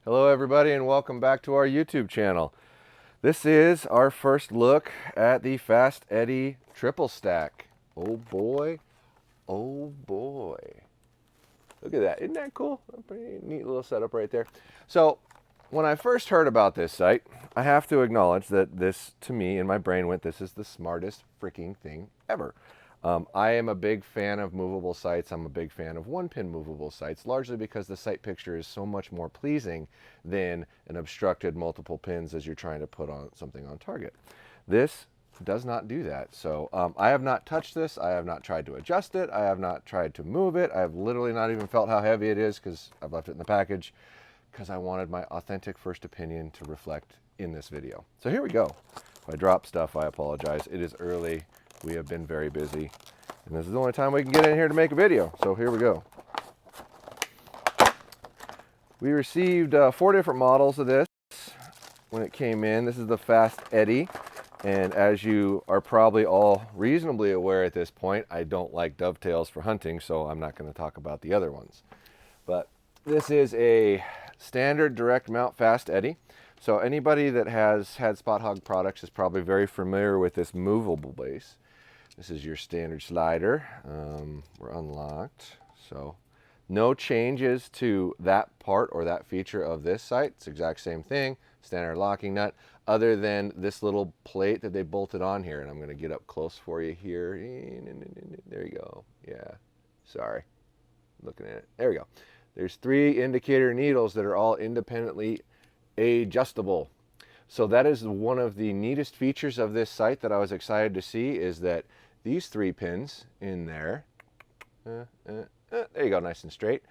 Hello everybody and welcome back to our YouTube channel. This is our first look at the Fast Eddie Triple Stack. Oh boy, oh boy. Look at that, isn't that cool? A pretty neat little setup right there. So when I first heard about this site, I have to acknowledge that this, to me, in my brain went, this is the smartest freaking thing ever. I am a big fan of movable sites. I'm a big fan of one-pin movable sites, largely because the site picture is so much more pleasing than an obstructed multiple pins as you're trying to put on something on target. This does not do that. So I have not touched this. I have not tried to adjust it. I have not tried to move it. I have literally not even felt how heavy it is because I've left it in the package because I wanted my authentic first opinion to reflect in this video. So here we go. If I drop stuff, I apologize. It is early. We have been very busy, and this is the only time we can get in here to make a video. So here we go. We received 4 different models of this when it came in. This is the Fast Eddie, and as you are probably all reasonably aware at this point, I don't like dovetails for hunting, so I'm not going to talk about the other ones. But this is a standard direct mount Fast Eddie. So anybody that has had Spot Hogg products is probably very familiar with this movable base. This is your standard slider. We're unlocked, so no changes to that part or that feature of this site. It's the exact same thing, standard locking nut, other than this little plate that they bolted on here. And I'm going to get up close for you here. There you go. Yeah, sorry, looking at it. There we go. There's 3 indicator needles that are all independently adjustable. So that is one of the neatest features of this site that I was excited to see, is that these 3 pins in there, there you go, nice and straight,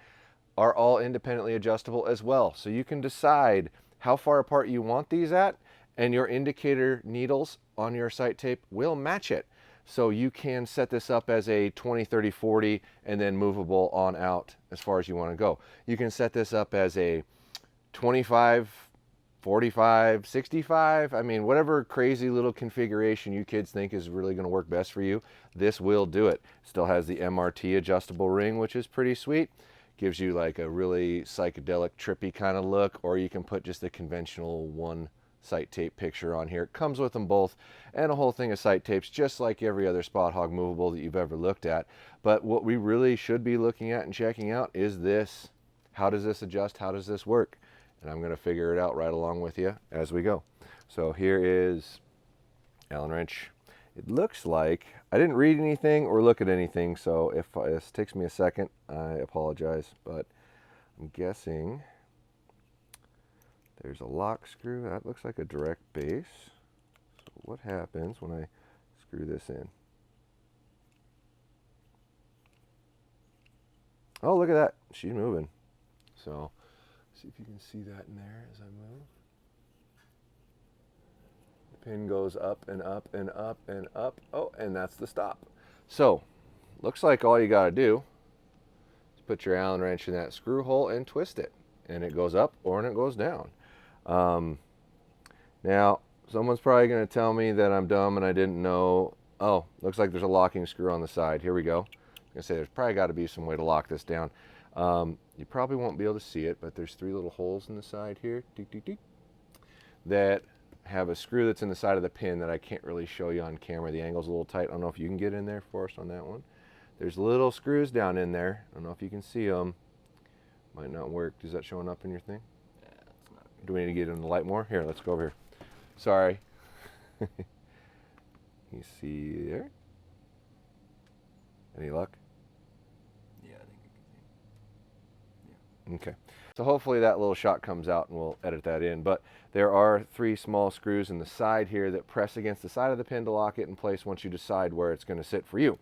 are all independently adjustable as well. So you can decide how far apart you want these at, and your indicator needles on your site tape will match it. So you can set this up as a 20, 30, 40, and then movable on out as far as you want to go. You can set this up as a 25, 45, 65, I mean, whatever crazy little configuration you kids think is really going to work best for you, this will do it. Still has the MRT adjustable ring, which is pretty sweet. Gives you like a really psychedelic, trippy kind of look, or you can put just the conventional one site tape picture on here. It comes with them both, and a whole thing of site tapes, just like every other Spot Hogg movable that you've ever looked at. But what we really should be looking at and checking out is this. How does this adjust? How does this work? And I'm going to figure it out right along with you as we go. So here is Allen wrench. It looks like, I didn't read anything or look at anything, so if this takes me a second, I apologize, but I'm guessing there's a lock screw. That looks like a direct base. So what happens when I screw this in? Oh, look at that. She's moving. So see if you can see that in there as I move. The pin goes up and up and up and up. Oh, and that's the stop. So, looks like all you got to do is put your Allen wrench in that screw hole and twist it. And it goes up or it goes down. Now, someone's probably going to tell me that I'm dumb and I didn't know. Oh, looks like there's a locking screw on the side. Here we go. I'm going to say there's probably got to be some way to lock this down. You probably won't be able to see it, but there's 3 little holes in the side here that have a screw that's in the side of the pin that I can't really show you on camera. The angle's a little tight. I don't know if you can get in there for us on that one. There's little screws down in there. I don't know if you can see them. Might not work. Is that showing up in your thing? Yeah, it's not. Do we need to get in the light more? Here, let's go over here. Sorry. You see there? Any luck? Yeah, I think you can see. Okay, so hopefully that little shot comes out and we'll edit that in. But there are 3 small screws in the side here that press against the side of the pin to lock it in place once you decide where it's going to sit for you.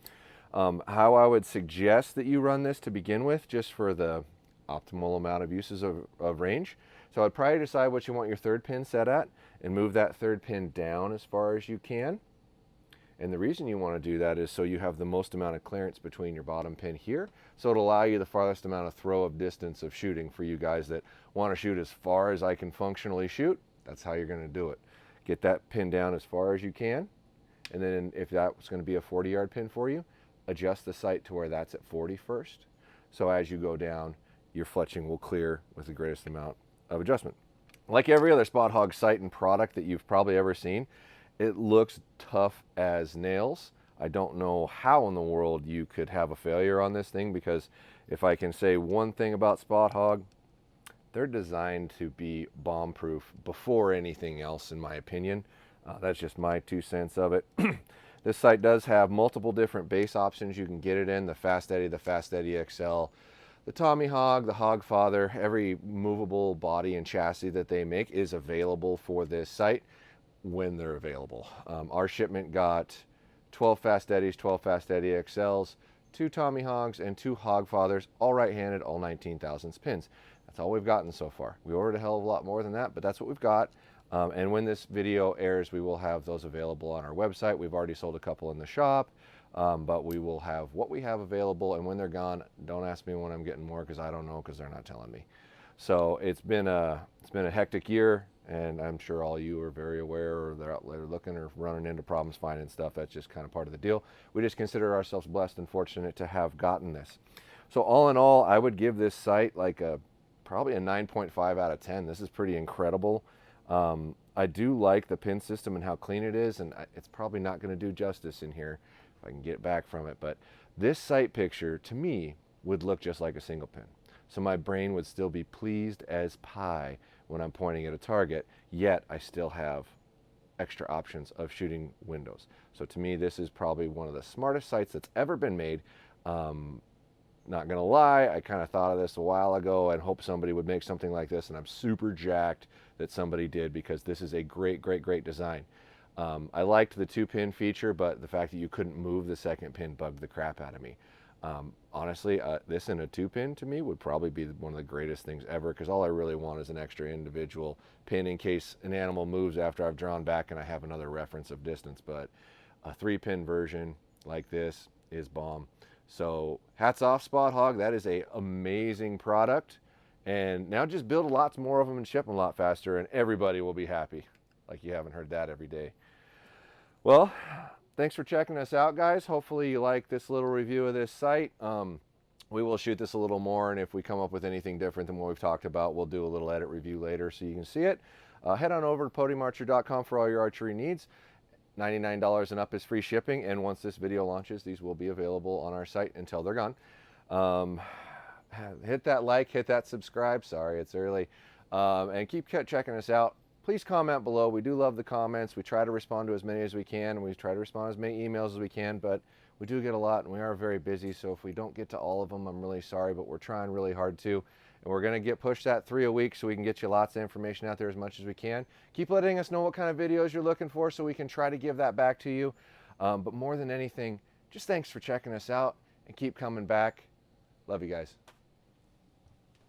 How I would suggest that you run this to begin with, just for the optimal amount of uses of range. So I'd probably decide what you want your 3rd pin set at and move that 3rd pin down as far as you can. And the reason you want to do that is so you have the most amount of clearance between your bottom pin here. So it'll allow you the farthest amount of throw of distance of shooting for you guys that want to shoot as far as I can functionally shoot. That's how you're going to do it. Get that pin down as far as you can. And then if that was going to be a 40-yard pin for you, adjust the sight to where that's at 40 first. So as you go down, your fletching will clear with the greatest amount of adjustment. Like every other Spot Hogg sight and product that you've probably ever seen, it looks tough as nails. I don't know how in the world you could have a failure on this thing, because if I can say one thing about Spot Hogg, they're designed to be bomb-proof before anything else, in my opinion. That's just my 2 cents of it. This sight does have multiple different base options you can get it in: the Fast Eddy, the Fast Eddy XL, the Tommy Hogg, the Hogg Father. Every movable body and chassis that they make is available for this sight when they're available. Our shipment got 12 Fast Eddies, 12 Fast Eddy XLs, 2 Tommy Hoggs, and 2 Hogg Fathers, all right-handed, all 19 thousandths pins. That's all we've gotten so far. We ordered a hell of a lot more than that, but that's what we've got. And when this video airs, we will have those available on our website. We've already sold a couple in the shop, but we will have what we have available, and when they're gone, don't ask me when I'm getting more, because I don't know, because they're not telling me. So it's been a hectic year, and I'm sure all you are very aware, or they're out there looking or running into problems finding stuff. That's just kind of part of the deal. We just consider ourselves blessed and fortunate to have gotten this. So all in all, I would give this sight like probably a 9.5 out of 10. This is pretty incredible. I do like the pin system and how clean it is, and it's probably not going to do justice in here if I can get back from it. But this sight picture, to me, would look just like a single pin. So my brain would still be pleased as pie when I'm pointing at a target, yet I still have extra options of shooting windows. So to me, this is probably one of the smartest sights that's ever been made. Not gonna lie, I kind of thought of this a while ago and hoped somebody would make something like this, and I'm super jacked that somebody did, because this is a great, great, great design. I liked the 2-pin feature, but the fact that you couldn't move the second pin bugged the crap out of me. Honestly, this in a 2-pin to me would probably be one of the greatest things ever, because all I really want is an extra individual pin in case an animal moves after I've drawn back and I have another reference of distance. But a 3-pin version like this is bomb. So hats off, Spot Hogg. That is an amazing product. And now just build lots more of them and ship them a lot faster, and everybody will be happy. Like you haven't heard that every day. Well, thanks for checking us out, guys. Hopefully you like this little review of this site. We will shoot this a little more, and if we come up with anything different than what we've talked about, we'll do a little edit review later so you can see it. Head on over to podiumarcher.com for all your archery needs. $99 and up is free shipping, and once this video launches, these will be available on our site until they're gone. Hit that like, hit that subscribe. Sorry, it's early. And keep checking us out. Please comment below. We do love the comments. We try to respond to as many as we can. We try to respond to as many emails as we can, but we do get a lot, and we are very busy, so if we don't get to all of them, I'm really sorry, but we're trying really hard to. And we're going to push that 3 a week so we can get you lots of information out there as much as we can. Keep letting us know what kind of videos you're looking for so we can try to give that back to you. But more than anything, just thanks for checking us out, and keep coming back. Love you guys.